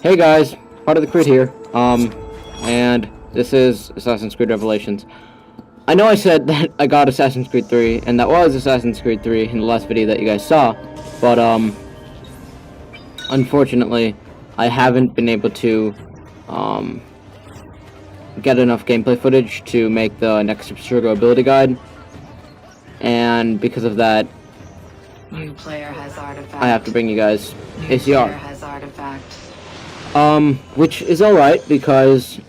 Hey guys, PartoftheCreed here, and this is Assassin's Creed Revelations. I know I said that I got Assassin's Creed 3, and that was Assassin's Creed 3 in the last video that you guys saw, but, unfortunately, I haven't been able to, get enough gameplay footage to make the next Abstergo Ability guide, and because of that, New player has artifact. I have to bring you guys New ACR. player has artifact. Which is alright, because,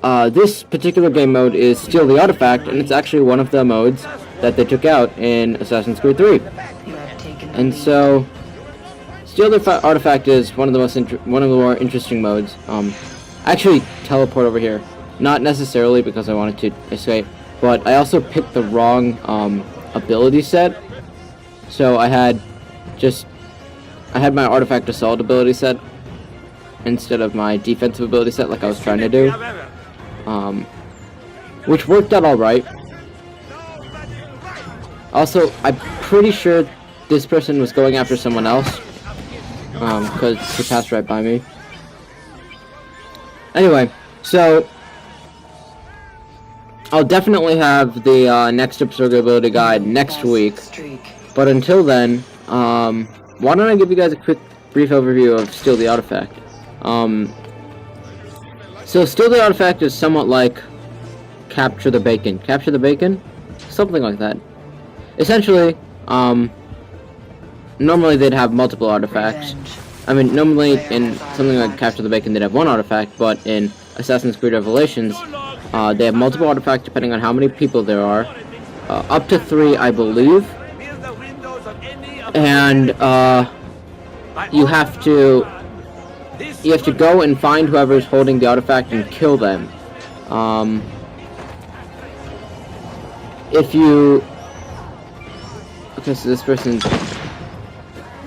this particular game mode is Steal the Artifact, and it's actually one of the modes that they took out in Assassin's Creed 3. You have taken the And lead. so, Steal the Artifact is one of the more interesting modes. Actually, teleport over here. Not necessarily because I wanted to escape, but I also picked the wrong, ability set. So I had my Artifact Assault ability set instead of my defensive ability set like I was trying to do. Which worked out alright. Also, I'm pretty sure this person was going after someone else. Because he passed right by me. Anyway, so I'll definitely have the next Abstergo Ability guide next week. But until then, why don't I give you guys a quick, brief overview of Steal the Artifact. So Steal the Artifact is somewhat like Capture the Bacon. Capture the Bacon? Something like that. Essentially, normally they'd have multiple artifacts. I mean, normally in something like Capture the Bacon they'd have one artifact, but in Assassin's Creed Revelations, they have multiple artifacts depending on how many people there are. Up to 3, I believe. And you have to go and find whoever's holding the artifact and kill them. Okay, so this person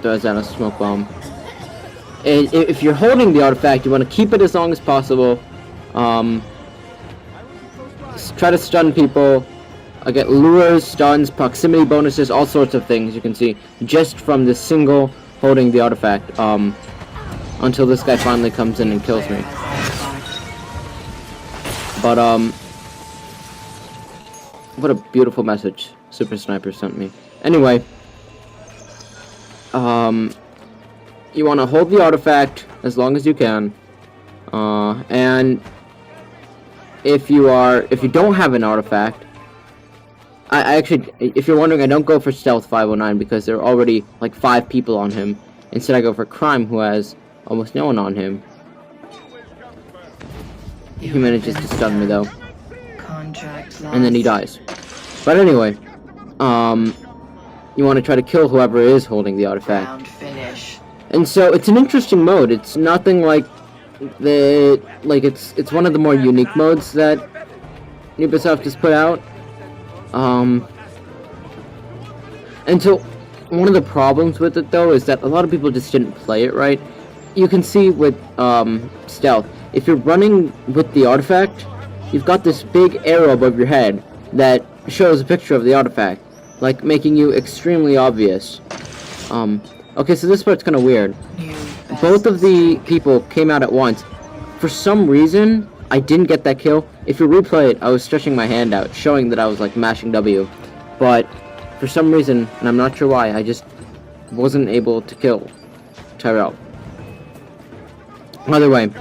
throws down a smoke bomb. And if you're holding the artifact, you want to keep it as long as possible. Try to stun people. I get lures, stuns, proximity bonuses, all sorts of things you can see just from this single holding the artifact, until this guy finally comes in and kills me. But, what a beautiful message Super Sniper sent me. Anyway, you want to hold the artifact as long as you can, and if you don't have an artifact, I actually, if you're wondering, I don't go for Stealth 509 because there are already like 5 people on him. Instead, I go for Crime, who has almost no one on him. He manages to stun me though, and then he dies. But anyway, you want to try to kill whoever is holding the artifact. And so it's an interesting mode. It's nothing like it's one of the more unique modes that Ubisoft has put out. And so one of the problems with it though is that a lot of people just didn't play it right. You can see with stealth, if you're running with the artifact, you've got this big arrow above your head that shows a picture of the artifact, like making you extremely obvious. Okay, so this part's kind of weird. Both of the people came out at once. For some reason, I didn't get that kill. If you replay it, I was stretching my hand out, showing that I was like mashing W. But for some reason, and I'm not sure why, I just wasn't able to kill Tyrell. Either way,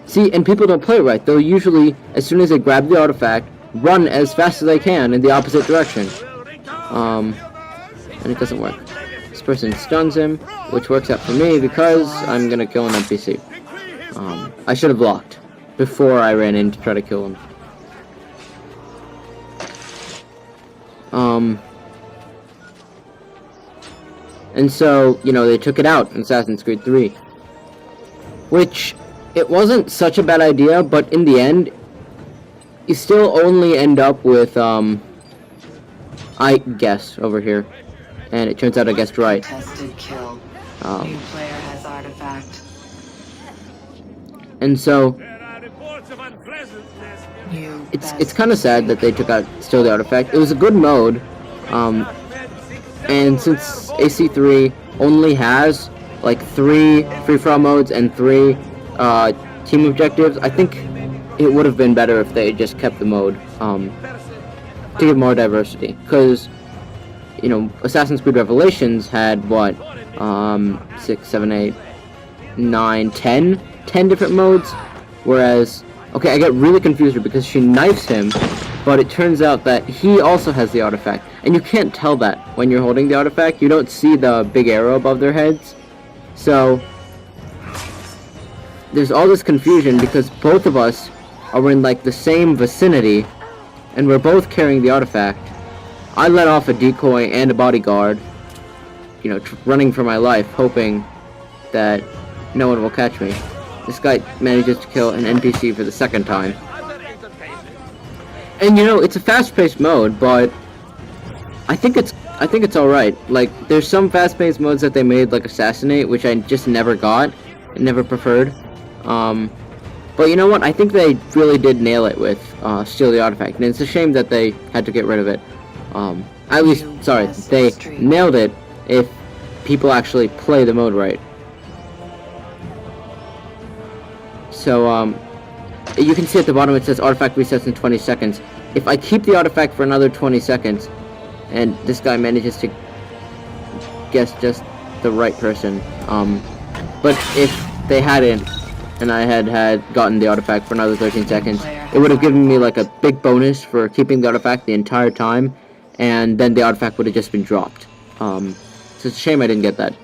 see, and people don't play it right. They'll usually, as soon as they grab the artifact, run as fast as they can in the opposite direction. And it doesn't work. This person stuns him, which works out for me because I'm gonna kill an NPC. I should have blocked before I ran in to try to kill him. And so, you know, they took it out in Assassin's Creed 3. Which, it wasn't such a bad idea, but in the end, you still only end up with, I guess, over here. And it turns out I guessed right. Tested kill. New player has artifact. And so, it's kind of sad that they took out Steal the Artifact. It was a good mode, and since AC3 only has like 3 free-for-all modes and 3 team objectives, I think it would have been better if they just kept the mode to give more diversity. Because, you know, Assassin's Creed Revelations had what, 6, 7, 8, 9, 10 different modes, whereas, okay, I get really confused here because she knifes him, but it turns out that he also has the artifact, and you can't tell that when you're holding the artifact. You don't see the big arrow above their heads, so there's all this confusion because both of us are in like the same vicinity, and we're both carrying the artifact. I let off a decoy and a bodyguard, you know, running for my life, hoping that no one will catch me. This guy manages to kill an NPC for the second time. And you know, it's a fast-paced mode, but I think it's alright. Like, there's some fast-paced modes that they made, like Assassinate, which I just never got and never preferred. But you know what? I think they really did nail it with Steal the Artifact, and it's a shame that they had to get rid of it. At least, sorry, they nailed it if people actually play the mode right. So, you can see at the bottom it says artifact resets in 20 seconds. If I keep the artifact for another 20 seconds, and this guy manages to guess just the right person, but if they hadn't, and I had gotten the artifact for another 13 seconds, it would have given me like a big bonus for keeping the artifact the entire time, and then the artifact would have just been dropped. So it's a shame I didn't get that.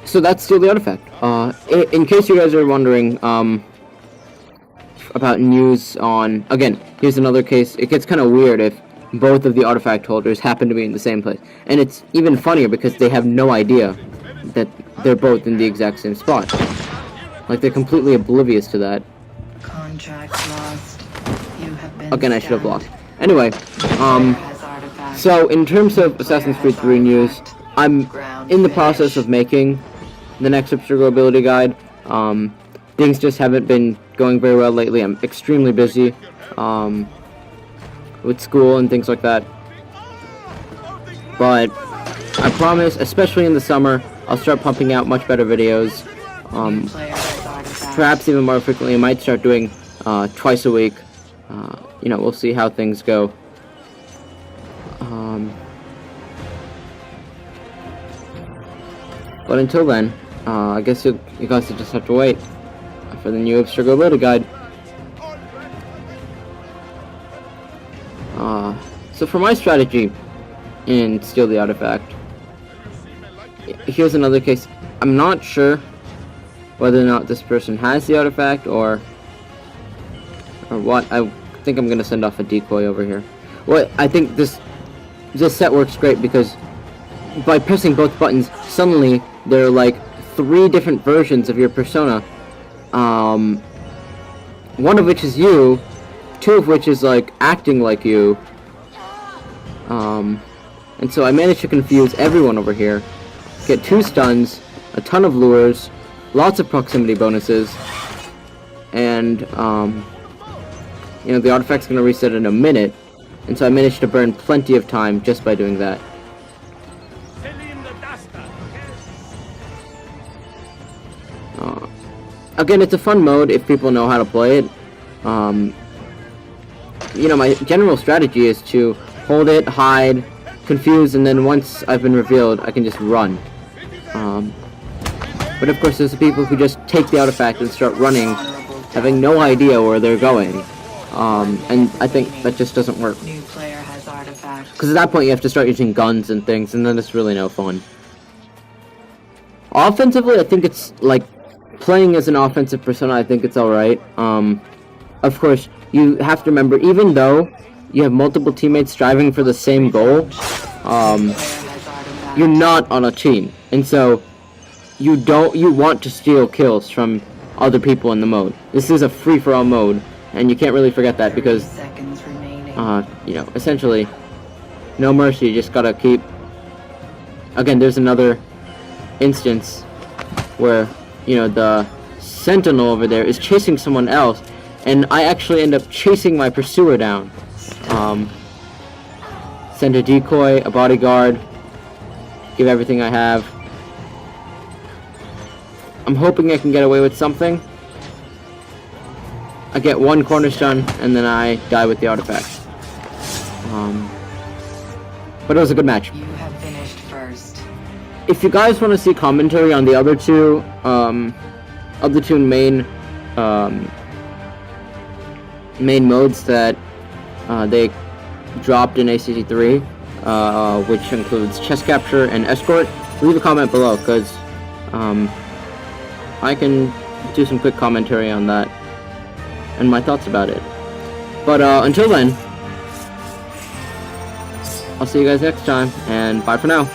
So that's Steal the Artifact. In case you guys are wondering, about news on... Again, here's another case. It gets kind of weird if both of the artifact holders happen to be in the same place. And it's even funnier because they have no idea that they're both in the exact same spot. Like, they're completely oblivious to that. Contract lost. You have been Again, I should have lost. Anyway, so in terms of Assassin's Creed 3 news, I'm in the process of making the next Abstergo Ability guide. Things just haven't been going very well lately. I'm extremely busy with school and things like that. But I promise, especially in the summer, I'll start pumping out much better videos. Perhaps even more frequently. I might start doing twice a week. You know, we'll see how things go. But until then, I guess you guys will just have to wait for the new Abstergo Ability guide. So for my strategy in Steal the Artifact, here's another case. I'm not sure whether or not this person has the artifact or what. I think I'm gonna send off a decoy over here. Well, I think this set works great because by pressing both buttons, suddenly there are like 3 different versions of your persona. One of which is you, 2 of which is like acting like you. And so I managed to confuse everyone over here. Get 2 stuns, a ton of lures, lots of proximity bonuses, and you know, the artifact's gonna reset in a minute, and so I managed to burn plenty of time just by doing that. Again, it's a fun mode if people know how to play it. You know, my general strategy is to hold it, hide, confuse, and then once I've been revealed, I can just run. But of course, there's the people who just take the artifact and start running, having no idea where they're going. And I think that just doesn't work. Because at that point, you have to start using guns and things, and then it's really no fun. Offensively, I think it's, like, playing as an offensive persona, I think it's alright. Of course, you have to remember, even though you have multiple teammates striving for the same goal, you're not on a team. And so, you want to steal kills from other people in the mode. This is a free-for-all mode, and you can't really forget that because, you know, essentially, no mercy, you just gotta keep... Again, there's another instance where, you know, the sentinel over there is chasing someone else, and I actually end up chasing my pursuer down. send a decoy, a bodyguard, give everything I have. I'm hoping I can get away with something. I get one cornerstone, and then I die with the artifact. But it was a good match. You have finished first. If you guys want to see commentary on the other two main modes that they dropped in ACC3, which includes chest capture and escort, leave a comment below, because I can do some quick commentary on that and my thoughts about it. But until then, I'll see you guys next time, and bye for now.